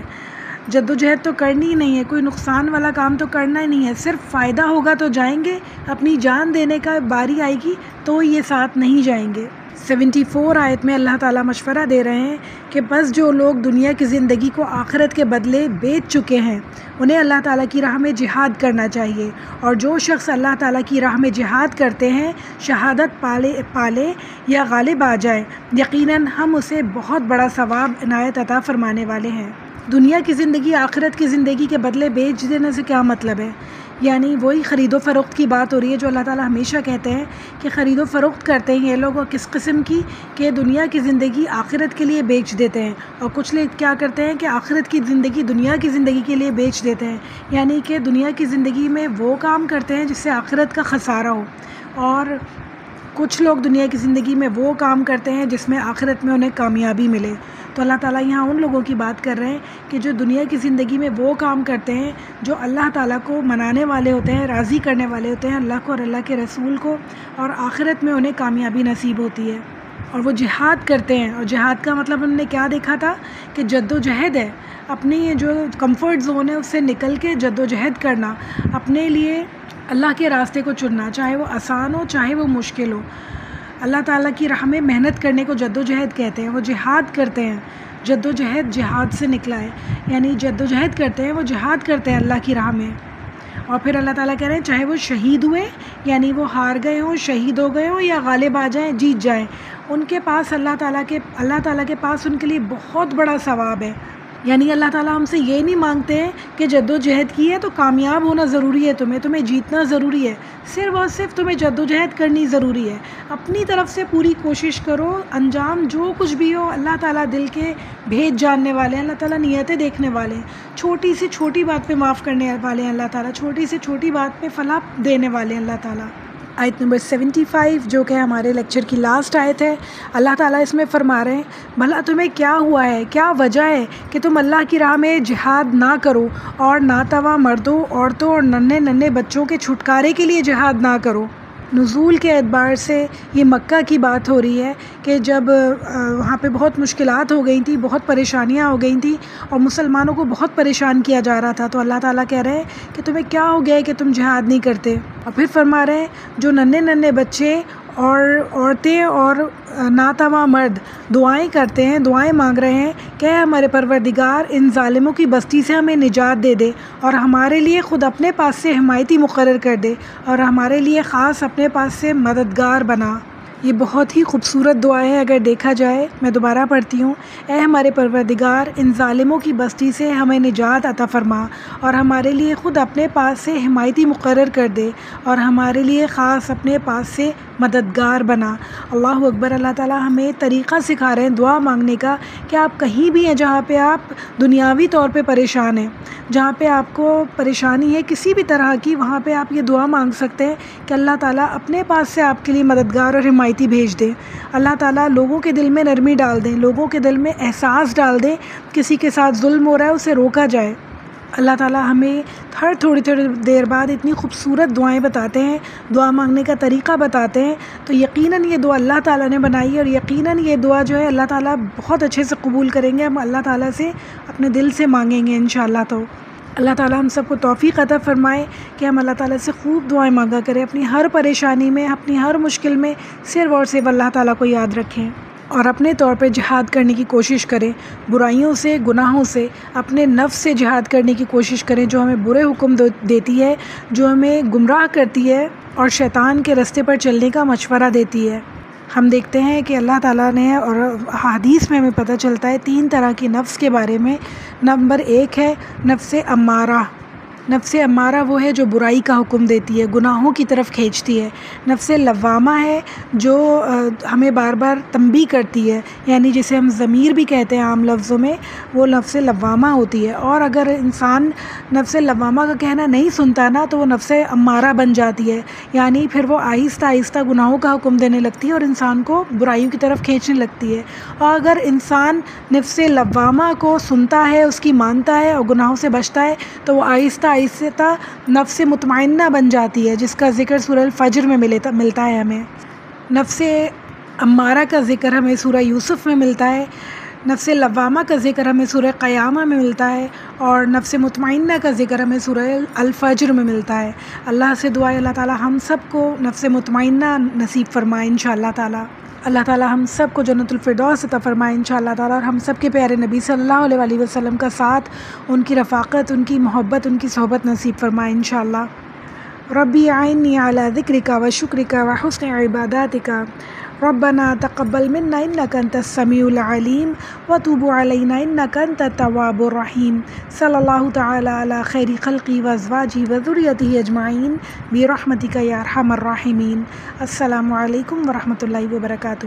جدوجہد تو کرنی ہی نہیں ہے، کوئی نقصان والا کام تو کرنا ہی نہیں ہے، صرف فائدہ ہوگا تو جائیں گے، اپنی جان دینے کا باری آئے گی تو یہ ساتھ نہیں جائیں گے۔ 74 آیت میں اللہ تعالیٰ مشورہ دے رہے ہیں کہ بس جو لوگ دنیا کی زندگی کو آخرت کے بدلے بیچ چکے ہیں انہیں اللہ تعالیٰ کی راہ میں جہاد کرنا چاہیے، اور جو شخص اللہ تعالیٰ کی راہ میں جہاد کرتے ہیں شہادت پالے یا غالب آ جائے، یقیناً ہم اسے بہت بڑا ثواب عنایت عطا فرمانے والے ہیں۔ دنیا کی زندگی آخرت کی زندگی کے بدلے بیچ دینے سے کیا مطلب ہے؟ یعنی وہی خرید و فروخت کی بات ہو رہی ہے جو اللہ تعالیٰ ہمیشہ کہتے ہیں کہ خرید و فروخت کرتے ہیں یہ لوگ، اور کس قسم کی کہ دنیا کی زندگی آخرت کے لیے بیچ دیتے ہیں، اور کچھ لوگ کیا کرتے ہیں کہ آخرت کی زندگی دنیا کی زندگی کے لیے بیچ دیتے ہیں، یعنی کہ دنیا کی زندگی میں وہ کام کرتے ہیں جس سے آخرت کا خسارہ ہو، اور کچھ لوگ دنیا کی زندگی میں وہ کام کرتے ہیں جس میں آخرت میں انہیں کامیابی ملے۔ تو اللہ تعالیٰ یہاں ان لوگوں کی بات کر رہے ہیں کہ جو دنیا کی زندگی میں وہ کام کرتے ہیں جو اللہ تعالیٰ کو منانے والے ہوتے ہیں، راضی کرنے والے ہوتے ہیں اللہ کو اور اللہ کے رسول کو، اور آخرت میں انہیں کامیابی نصیب ہوتی ہے، اور وہ جہاد کرتے ہیں۔ اور جہاد کا مطلب انہوں نے کیا دیکھا تھا کہ جد و جہد ہے، اپنی جو کمفرٹ زون ہے اس سے نکل کے جد و جہد کرنا، اپنے لیے اللہ کے راستے کو چننا، چاہے وہ آسان ہو چاہے وہ مشکل ہو۔ اللہ تعالیٰ کی راہ میں محنت کرنے کو جد و جہد کہتے ہیں، وہ جہاد کرتے ہیں، جد و جہد جہاد سے نکلا ہے، یعنی جد و جہد کرتے ہیں، وہ جہاد کرتے ہیں اللہ کی راہ میں۔ اور پھر اللہ تعالیٰ کہہ رہے ہیں چاہے وہ شہید ہوئے، یعنی وہ ہار گئے ہوں، شہید ہو گئے ہوں، یا غالب آ جائیں، جیت جائیں، ان کے پاس اللہ تعالیٰ کے پاس ان کے لیے بہت بڑا ثواب ہے۔ یعنی اللہ تعالیٰ ہم سے یہ نہیں مانگتے ہیں کہ جد و جہد کی ہے تو کامیاب ہونا ضروری ہے، تمہیں جیتنا ضروری ہے، صرف اور صرف تمہیں جد و جہد کرنی ضروری ہے، اپنی طرف سے پوری کوشش کرو، انجام جو کچھ بھی ہو اللہ تعالیٰ دل کے بھید جاننے والے ہیں، اللہ تعالیٰ نیتیں دیکھنے والے ہیں، چھوٹی سے چھوٹی بات پہ معاف کرنے والے ہیں اللہ تعالیٰ، چھوٹی سے چھوٹی بات پہ فلاح دینے والے ہیں اللہ تعالیٰ۔ آیت نمبر 75 جو کہ ہمارے لیکچر کی لاسٹ آیت ہے، اللہ تعالیٰ اس میں فرما رہے ہیں بھلا تمہیں کیا ہوا ہے، کیا وجہ ہے کہ تم اللہ کی راہ میں جہاد نہ کرو، اور ناتواں مردوں، عورتوں اور ننھے بچوں کے چھٹکارے کے لیے جہاد نہ کرو۔ نزول کے اعتبار سے یہ مکہ کی بات ہو رہی ہے کہ جب وہاں پہ بہت مشکلات ہو گئی تھیں، بہت پریشانیاں ہو گئی تھیں، اور مسلمانوں کو بہت پریشان کیا جا رہا تھا، تو اللہ تعالیٰ کہہ رہے ہیں کہ تمہیں کیا ہو گیا ہے کہ تم جہاد نہیں کرتے۔ اور پھر فرما رہے ہیں جو ننھے بچے اور عورتیں اور ناتواں مرد دعائیں کرتے ہیں، دعائیں مانگ رہے ہیں کہ اے ہمارے پروردگار ان ظالموں کی بستی سے ہمیں نجات دے دے، اور ہمارے لیے خود اپنے پاس سے حمایتی مقرر کر دے، اور ہمارے لیے خاص اپنے پاس سے مددگار بنا۔ یہ بہت ہی خوبصورت دعا ہے اگر دیکھا جائے. میں دوبارہ پڑھتی ہوں. اے ہمارے پروردگار، ان ظالموں کی بستی سے ہمیں نجات عطا فرما اور ہمارے لیے خود اپنے پاس سے حمایتی مقرر کر دے اور ہمارے لیے خاص اپنے پاس سے مددگار بنا. اللہ اکبر. اللہ تعالیٰ ہمیں طریقہ سکھا رہے ہیں دعا مانگنے کا کہ آپ کہیں بھی ہیں جہاں پہ آپ دنیاوی طور پہ پریشان ہیں، جہاں پہ آپ کو پریشانی ہے کسی بھی طرح کی، وہاں پہ آپ یہ دعا مانگ سکتے ہیں کہ اللہ تعالیٰ اپنے پاس سے آپ کے لیے مددگار اور حمایتی بھیج دیں. اللہ تعالیٰ لوگوں کے دل میں نرمی ڈال دیں، لوگوں کے دل میں احساس ڈال دیں، کسی کے ساتھ ظلم ہو رہا ہے اسے روکا جائے. اللہ تعالیٰ ہمیں ہر تھوڑی دیر بعد اتنی خوبصورت دعائیں بتاتے ہیں، دعا مانگنے کا طریقہ بتاتے ہیں. تو یقیناً یہ دعا اللہ تعالیٰ نے بنائی ہے اور یقیناً یہ دعا جو ہے اللہ تعالیٰ بہت اچھے سے قبول کریں گے. ہم اللہ تعالیٰ سے اپنے دل سے مانگیں گے انشاءاللہ. تو اللہ تعالیٰ ہم سب کو توفیق عطا فرمائے کہ ہم اللہ تعالیٰ سے خوب دعائیں مانگا کریں، اپنی ہر پریشانی میں، اپنی ہر مشکل میں صرف اور صرف اللہ تعالیٰ کو یاد رکھیں اور اپنے طور پہ جہاد کرنے کی کوشش کریں. برائیوں سے، گناہوں سے، اپنے نفس سے جہاد کرنے کی کوشش کریں جو ہمیں برے حکم دیتی ہے، جو ہمیں گمراہ کرتی ہے اور شیطان کے راستے پر چلنے کا مشورہ دیتی ہے. ہم دیکھتے ہیں کہ اللہ تعالیٰ نے اور حدیث میں ہمیں پتہ چلتا ہے 3 طرح کی نفس کے بارے میں. نمبر 1 ہے نفس امارہ. نفس امارہ وہ ہے جو برائی کا حکم دیتی ہے، گناہوں کی طرف کھینچتی ہے. نفس لوامہ ہے جو ہمیں بار بار تنبیہ کرتی ہے، یعنی جسے ہم ضمیر بھی کہتے ہیں عام لفظوں میں، وہ نفس لوامہ ہوتی ہے. اور اگر انسان نفس لوامہ کا کہنا نہیں سنتا نا تو وہ نفس امارہ بن جاتی ہے، یعنی پھر وہ آہستہ آہستہ گناہوں کا حکم دینے لگتی ہے اور انسان کو برائیوں کی طرف کھینچنے لگتی ہے. اور اگر انسان نفس لوامہ کو سنتا ہے، اس کی مانتا ہے اور گناہوں سے بچتا ہے تو وہ آہستہ آہستہ نفس مطمئنہ بن جاتی ہے، جس کا ذکر سورہ الفجر میں ملتا ہے ہمیں. نفس امارہ کا ذکر ہمیں سورہ یوسف میں ملتا ہے، نفس لوامہ کا ذکر ہمیں سورہ قیامہ میں ملتا ہے اور نفس مطمئنہ کا ذکر ہمیں سورہ الفجر میں ملتا ہے. اللہ سے دعا ہے اللہ تعالیٰ ہم سب کو نفس مطمئنہ نصیب فرمائے انشاءاللہ تعالیٰ. اللہ تعالیٰ ہم سب کو جنت الفردوس عطا فرمائے انشاءاللہ تعالیٰ، اور ہم سب کے پیارے نبی صلی اللہ علیہ وآلہ وسلم کا ساتھ، ان کی رفاقت، ان کی محبت، ان کی صحبت نصیب فرمائے انشاءاللہ. ربی اعنی علی ذکرک و شکرک و حسن عباداتک. ربنا تقبل منا انک انت السمیع العلیم وتوب علینا انک انت التواب الرحیم. صلی اللہ تعالی علی خیر خلقی و ازواجہ و ذریتہ اجمعین برحمتک یا ارحم الراحمین. السلام علیکم ورحمۃ اللہ وبرکاتہ.